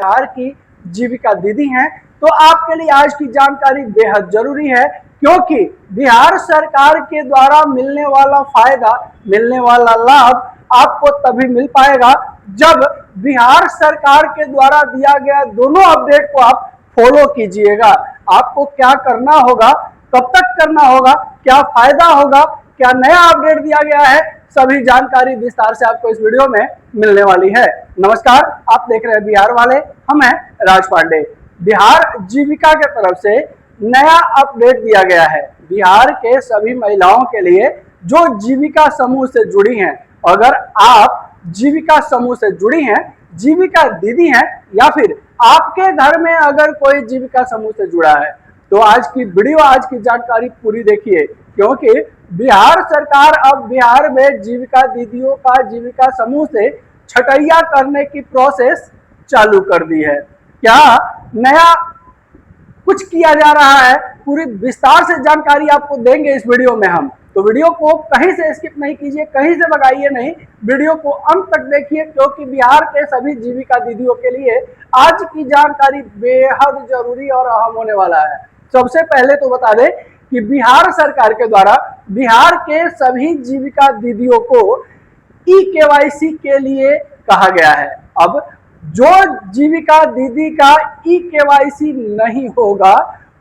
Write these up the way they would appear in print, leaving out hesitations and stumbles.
बिहार की जीविका दीदी हैं, तो आपके लिए आज की जानकारी बेहद जरूरी है, क्योंकि बिहार सरकार के द्वारा मिलने वाला फायदा, मिलने वाला लाभ आपको तभी मिल पाएगा जब बिहार सरकार के द्वारा दिया गया दोनों अपडेट को आप फॉलो कीजिएगा। आपको क्या करना होगा, कब तक करना होगा, क्या फायदा होगा, क्या नया अपडेट दिया गया है, सभी जानकारी विस्तार से आपको इस वीडियो में मिलने वाली है। नमस्कार, आप देख रहे हैं बिहार वाले, हम हैं राज पांडे। बिहार जीविका के तरफ से नया अपडेट दिया गया है। बिहार के सभी महिलाओं के लिए जो जीविका समूह से जुड़ी हैं, अगर आप जीविका समूह से जुड़ी हैं, जीविका दीदी हैं, या फिर आपके घर में अगर कोई जीविका समूह से जुड़ा है, तो आज की वीडियो, आज की जानकारी पूरी देखिए, क्योंकि बिहार सरकार अब बिहार में जीविका दीदियों का जीविका समूह से छटैया करने की प्रोसेस चालू कर दी है। क्या नया कुछ किया जा रहा है, पूरी विस्तार से जानकारी आपको देंगे इस वीडियो में हम। तो वीडियो को कहीं से स्किप नहीं कीजिए, कहीं से भगाइए नहीं, वीडियो को अंत तक देखिए, क्योंकि बिहार के सभी जीविका दीदियों के लिए आज की जानकारी बेहद जरूरी और अहम होने वाला है। सबसे पहले तो बता दें कि बिहार सरकार के द्वारा बिहार के सभी जीविका दीदियों को ई-केवाईसी के लिए कहा गया है। अब जो जीविका दीदी का ई-केवाईसी नहीं होगा,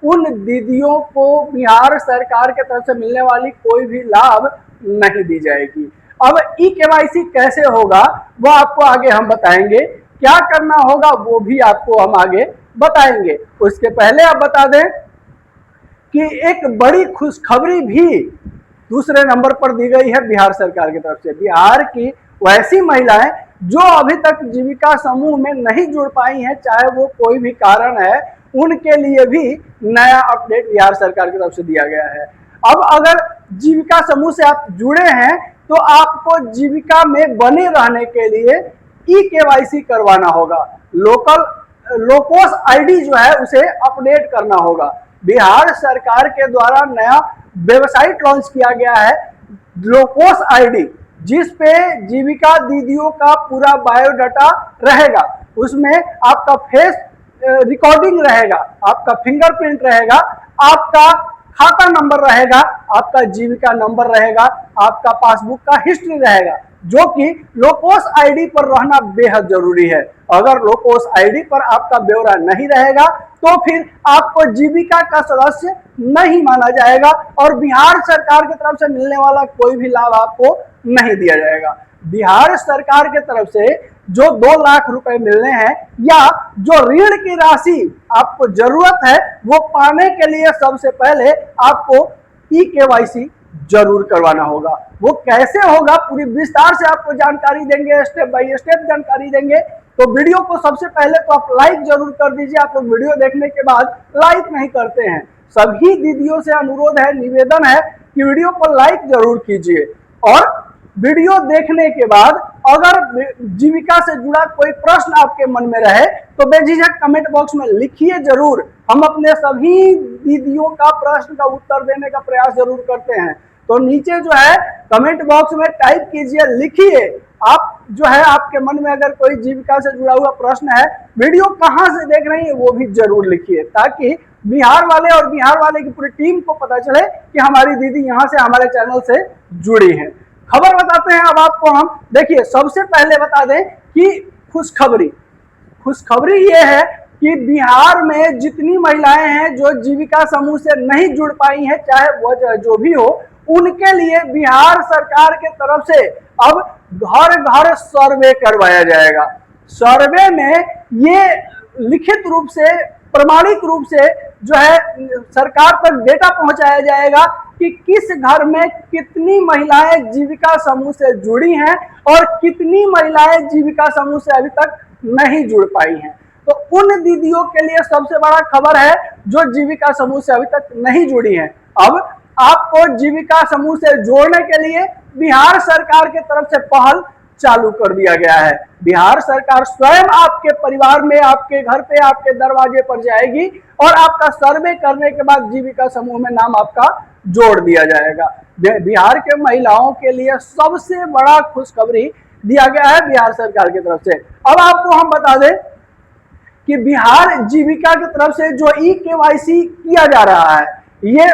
उन दीदियों को बिहार सरकार के तरफ से मिलने वाली कोई भी लाभ नहीं दी जाएगी। अब ई-केवाईसी कैसे होगा वो आपको आगे हम बताएंगे, क्या करना होगा वो भी आपको हम आगे बताएंगे। उसके पहले आप बता दें कि एक बड़ी खुशखबरी भी दूसरे नंबर पर दी गई है बिहार सरकार की तरफ से। बिहार की वैसी महिलाएं जो अभी तक जीविका समूह में नहीं जुड़ पाई हैं, चाहे वो कोई भी कारण है, उनके लिए भी नया अपडेट बिहार सरकार की तरफ से दिया गया है। अब अगर जीविका समूह से आप जुड़े हैं, तो आपको जीविका में बने रहने के लिए ई-केवाईसी करवाना होगा। लोकोस आईडी जो है उसे अपडेट करना होगा। बिहार सरकार के द्वारा नया वेबसाइट लॉन्च किया गया है, लोकोस आईडी, जिस पे जीविका दीदियों का पूरा बायोडाटा रहेगा। उसमें आपका फेस रिकॉर्डिंग रहेगा, आपका फिंगरप्रिंट रहेगा, आपका खाता नंबर रहेगा, आपका जीविका नंबर रहेगा, आपका पासबुक का हिस्ट्री रहेगा, जो कि लोकोस आईडी पर रहना बेहद जरूरी है। अगर लोकोस आईडी पर आपका ब्यौरा नहीं रहेगा तो फिर आपको जीविका का सदस्य नहीं माना जाएगा और बिहार सरकार की तरफ से मिलने वाला कोई भी लाभ आपको नहीं दिया जाएगा। बिहार सरकार की तरफ से जो 2 लाख रुपए मिलने हैं, या जो ऋण की राशि आपको जरूरत है, वो पाने के लिए सबसे पहले आपको ई-केवाईसी जरूर करवाना होगा। वो कैसे होगा पूरी विस्तार से आपको जानकारी देंगे, स्टेप बाय स्टेप जानकारी देंगे। तो वीडियो को सबसे पहले तो आप लाइक जरूर कर दीजिए। आप लोग वीडियो देखने के बाद लाइक नहीं करते हैं, सभी दीदियों से अनुरोध है, निवेदन है कि वीडियो को लाइक जरूर कीजिए। और वीडियो देखने के बाद अगर जीविका से जुड़ा कोई प्रश्न आपके मन में रहे तो बेझिझक कमेंट बॉक्स में लिखिए जरूर। हम अपने सभी दीदियों का प्रश्न का उत्तर देने का प्रयास जरूर करते हैं। तो नीचे जो है कमेंट बॉक्स में टाइप कीजिए, लिखिए। आप जो है आपके मन में अगर कोई जीविका से जुड़ा हुआ प्रश्न है, वीडियो कहाँ से देख रही है वो भी जरूर लिखिए, ताकि बिहार वाले और बिहार वाले की पूरी टीम को पता चले कि हमारी दीदी यहाँ से हमारे चैनल से जुड़ी है। खबर बताते हैं अब आपको हम। देखिए, सबसे पहले बता दें कि खुशखबरी ये है कि बिहार में जितनी महिलाएं हैं जो जीविका समूह से नहीं जुड़ पाई हैं, चाहे वह जो भी हो, उनके लिए बिहार सरकार के तरफ से अब घर घर सर्वे करवाया जाएगा। सर्वे में ये लिखित रूप से, प्रमाणिक रूप से जो है सरकार तक डेटा पहुंचाया जाएगा कि किस घर में कितनी महिलाएं जीविका समूह से जुड़ी हैं और कितनी महिलाएं जीविका समूह से अभी तक नहीं जुड़ पाई हैं। तो उन दीदियों के लिए सबसे बड़ा खबर है जो जीविका समूह से अभी तक नहीं जुड़ी हैं। अब आपको जीविका समूह से जोड़ने के लिए बिहार सरकार की तरफ से पहल चालू कर दिया गया है। बिहार सरकार स्वयं आपके परिवार में, आपके घर पे, आपके दरवाजे पर जाएगी और आपका सर्वे करने के बाद जीविका समूह में नाम आपका जोड़ दिया जाएगा। बिहार के महिलाओं के लिए सबसे बड़ा खुशखबरी दिया गया है बिहार सरकार की तरफ से। अब आपको हम बता दें कि बिहार जीविका की तरफ से जो ई-केवाईसी किया जा रहा है, ये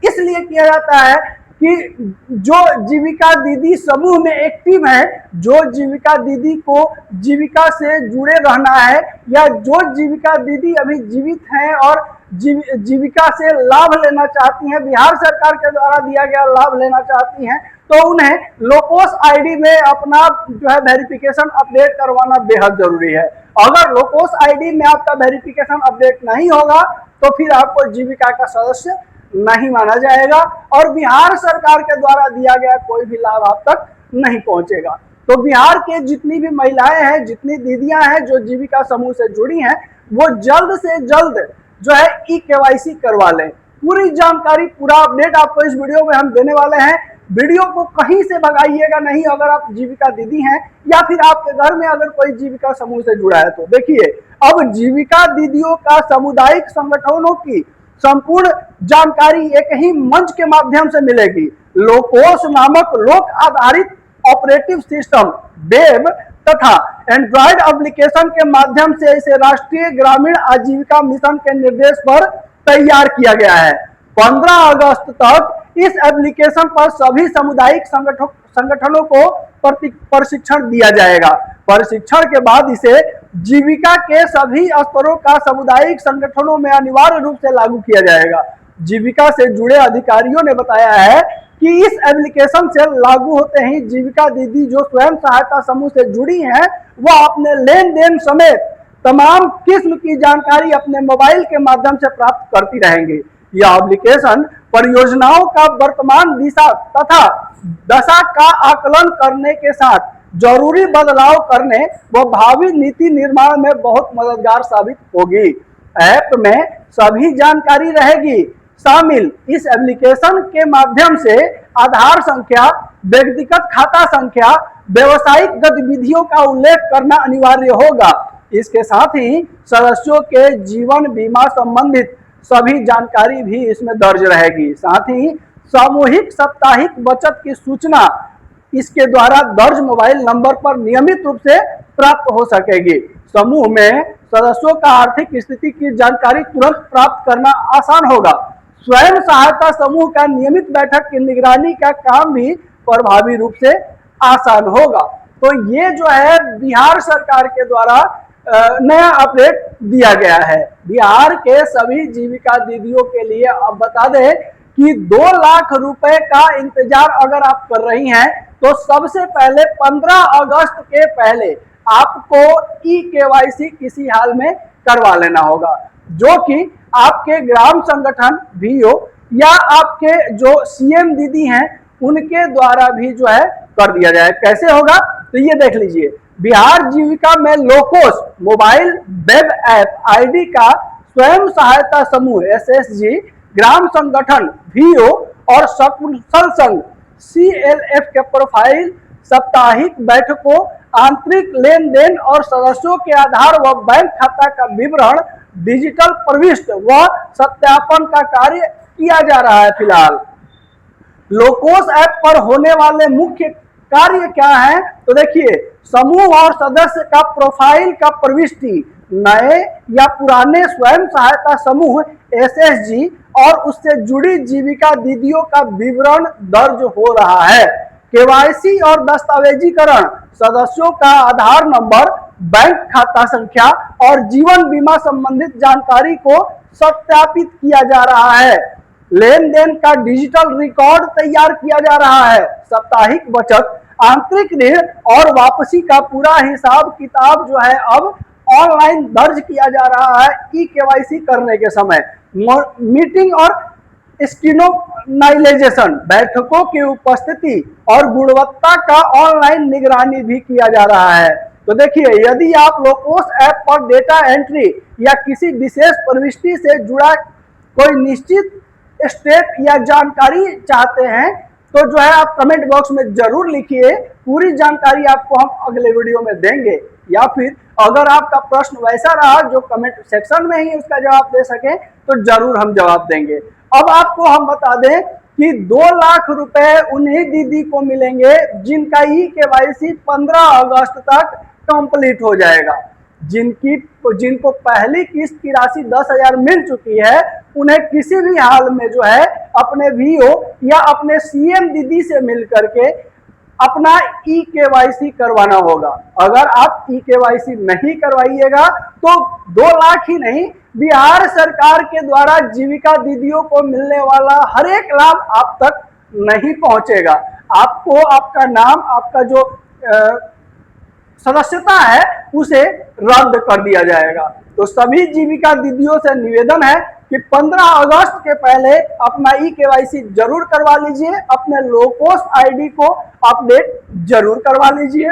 इसलिए किया जाता है कि जो जीविका दीदी समूह में एक्टिव है, जो जीविका दीदी को जीविका से जुड़े रहना है, या जो जीविका दीदी अभी जीवित हैं और जीविका से लाभ लेना चाहती हैं, बिहार सरकार के द्वारा दिया गया लाभ लेना चाहती हैं, तो उन्हें लोकोस आईडी में अपना जो है वेरिफिकेशन अपडेट करवाना बेहद जरूरी है। अगर लोकोस आईडी में आपका वेरिफिकेशन अपडेट नहीं होगा तो फिर आपको जीविका का सदस्य नहीं माना जाएगा और बिहार सरकार के द्वारा दिया गया कोई भी लाभ आप तक नहीं पहुंचेगा। तो बिहार के जितनी भी महिलाएं हैं, जितनी दीदियां हैं जो जीविका समूह से जुड़ी हैं, वो जल्द से जल्द जो है ई-केवाईसी करवा लें। पूरी जानकारी, पूरा अपडेट आपको इस वीडियो में हम देने वाले हैं। वीडियो को कहीं से भगाइएगा नहीं अगर आप जीविका दीदी हैं या फिर आपके घर में अगर कोई जीविका समूह से जुड़ा है तो। देखिए, अब जीविका दीदियों का सामुदायिक संगठनों की संपूर्ण जानकारी एक ही मंच के माध्यम से मिलेगी। लोकोस नामक लोक आधारित ऑपरेटिव सिस्टम वेब तथा एंड्रॉइड एप्लीकेशन के माध्यम से इसे राष्ट्रीय ग्रामीण आजीविका मिशन के निर्देश पर तैयार किया गया है। 15 अगस्त तक इस एप्लीकेशन पर सभी सामुदायिक संगठनों को प्रशिक्षण दिया जाएगा। प्रशिक्षण के बाद इसे जीविका के सभी स्तरों का सामुदायिक संगठनों में अनिवार्य रूप से लागू किया जाएगा। जीविका से जुड़े अधिकारियों ने बताया है कि इस एप्लीकेशन से लागू होते ही जीविका दीदी जो स्वयं सहायता समूह से जुड़ी हैं, वह अपने लेन देन समेत तमाम किस्म की जानकारी अपने मोबाइल के माध्यम से प्राप्त करती रहेंगी। यह एप्लीकेशन परियोजनाओं का वर्तमान दिशा तथा दशा का आकलन करने के साथ जरूरी बदलाव करने व भावी नीति निर्माण में बहुत मददगार साबित होगी। ऐप में सभी जानकारी रहेगी शामिल। इस एप्लीकेशन के माध्यम से आधार संख्या, व्यक्तिगत खाता संख्या, व्यवसायिक गतिविधियों का उल्लेख करना अनिवार्य होगा। इसके साथ ही सदस्यों के जीवन बीमा संबंधित सभी जानकारी भी इसमें दर्ज रहेगी। साथ ही सामूहिक साप्ताहिक बचत की सूचना इसके द्वारा दर्ज मोबाइल नंबर पर नियमित रूप से प्राप्त हो सकेगी। समूह में सदस्यों का आर्थिक स्थिति की जानकारी तुरंत प्राप्त करना आसान होगा। स्वयं सहायता समूह का नियमित बैठक की निगरानी का काम भी प्रभावी रूप से आसान होगा। तो ये जो है बिहार सरकार के द्वारा नया अपडेट दिया गया है बिहार के सभी जीविका दीदियों के लिए। अब बता दें कि 2 लाख रुपए का इंतजार अगर आप कर रही हैं तो सबसे पहले 15 अगस्त के पहले आपको ई-केवाईसी किसी हाल में करवा लेना होगा, जो कि आपके ग्राम संगठन वीओ या आपके जो सीएम दीदी हैं उनके द्वारा भी जो है कर दिया जाए। कैसे होगा तो ये देख लीजिए। बिहार जीविका में Locos mobile web app ID का स्वयं सहायता समूह एसएसजी, ग्राम संगठन वीओ और सकुशल संघ सीएलएफ के प्रोफाइल, साप्ताहिक बैठकों, आंतरिक लेन देन और सदस्यों के आधार व बैंक खाता का विवरण, डिजिटल प्रविष्ट व सत्यापन का कार्य किया जा रहा है। फिलहाल लोकोस ऐप पर होने वाले मुख्य कार्य क्या है तो देखिए, समूह और सदस्य का प्रोफाइल का प्रविष्टि, नए या पुराने स्वयं सहायता समूह एसएसजी और उससे जुड़ी जीविका दीदियों का विवरण दर्ज हो रहा है। केवाईसी और दस्तावेजीकरण, सदस्यों का आधार नंबर, बैंक खाता संख्या और जीवन बीमा संबंधित जानकारी को सत्यापित किया जा रहा है। लेन देन का डिजिटल रिकॉर्ड तैयार किया जा रहा है। साप्ताहिक बचत, आंतरिक ऋण और वापसी का पूरा हिसाब किताब जो है अब ऑनलाइन दर्ज किया जा रहा है ई-केवाईसी करने के समय। मीटिंग और स्क्रीनाइजेशन, बैठकों की उपस्थिति और गुणवत्ता का ऑनलाइन निगरानी भी किया जा रहा है। तो देखिए, यदि आप लोकोस ऐप पर डेटा एंट्री या किसी विशेष प्रविष्टि से जुड़ा कोई निश्चित स्टेप या जानकारी चाहते हैं तो जो है आप कमेंट बॉक्स में जरूर लिखिए। पूरी जानकारी आपको हम अगले वीडियो में देंगे, या फिर अगर आपका प्रश्न वैसा रहा जो कमेंट सेक्शन में ही उसका जवाब दे सके तो जरूर हम जवाब देंगे। अब आपको हम बता दें कि 2 लाख रुपए उन्हीं दीदी को मिलेंगे जिनका ई-केवाईसी 15 अगस्त तक कंप्लीट हो जाएगा। जिनको पहली किस्त की राशि 10,000 मिल चुकी है, उन्हें किसी भी हाल में जो है अपने वीओ या अपने सीएम दीदी से मिल करके अपना ई-केवाईसी करवाना होगा। अगर आप ई-केवाईसी नहीं करवाइएगा तो 2 लाख ही नहीं, बिहार सरकार के द्वारा जीविका दीदियों को मिलने वाला हर एक लाभ आप तक नहीं पहुंचेगा। आपको आपका नाम, आपका जो सदस्यता है उसे रद्द कर दिया जाएगा। तो सभी जीविका दीदियों से निवेदन है कि 15 अगस्त के पहले अपना ई-केवाईसी जरूर करवा लीजिए, अपने लोकोस आईडी को अपडेट जरूर करवा लीजिए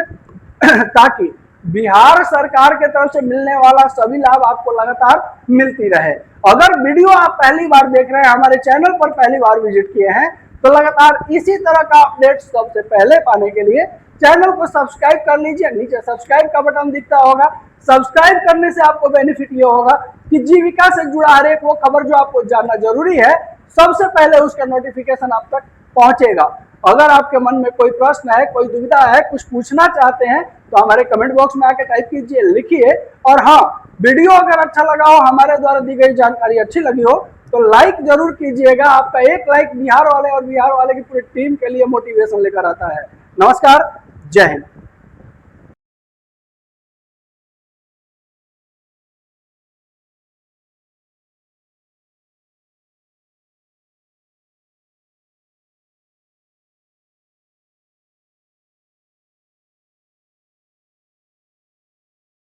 ताकि बिहार सरकार के तरफ से मिलने वाला सभी लाभ आपको लगातार मिलती रहे। अगर वीडियो आप पहली बार देख रहे हैं, हमारे चैनल पर पहली बार विजिट किए हैं, तो लगातार इसी तरह का अपडेट सबसे पहले पाने के लिए चैनल को सब्सक्राइब कर लीजिए। नीचे सब्सक्राइब का बटन दिखता होगा, सब्सक्राइब करने से आपको बेनिफिट ये होगा कि जीविका से जुड़ा हर एक वो खबर जो आपको जानना जरूरी है, सबसे पहले उसका नोटिफिकेशन आप तक पहुंचेगा। अगर आपके मन में कोई प्रश्न है, कोई दुविधा है, कुछ पूछना चाहते हैं, तो हमारे कमेंट बॉक्स में आके टाइप कीजिए, लिखिए। और हाँ, वीडियो अगर अच्छा लगा हो, हमारे द्वारा दी गई जानकारी अच्छी लगी हो, तो लाइक जरूर कीजिएगा। आपका एक लाइक बिहार वाले और बिहार वाले की पूरी टीम के लिए मोटिवेशन लेकर आता है। नमस्कार, जय हिंद।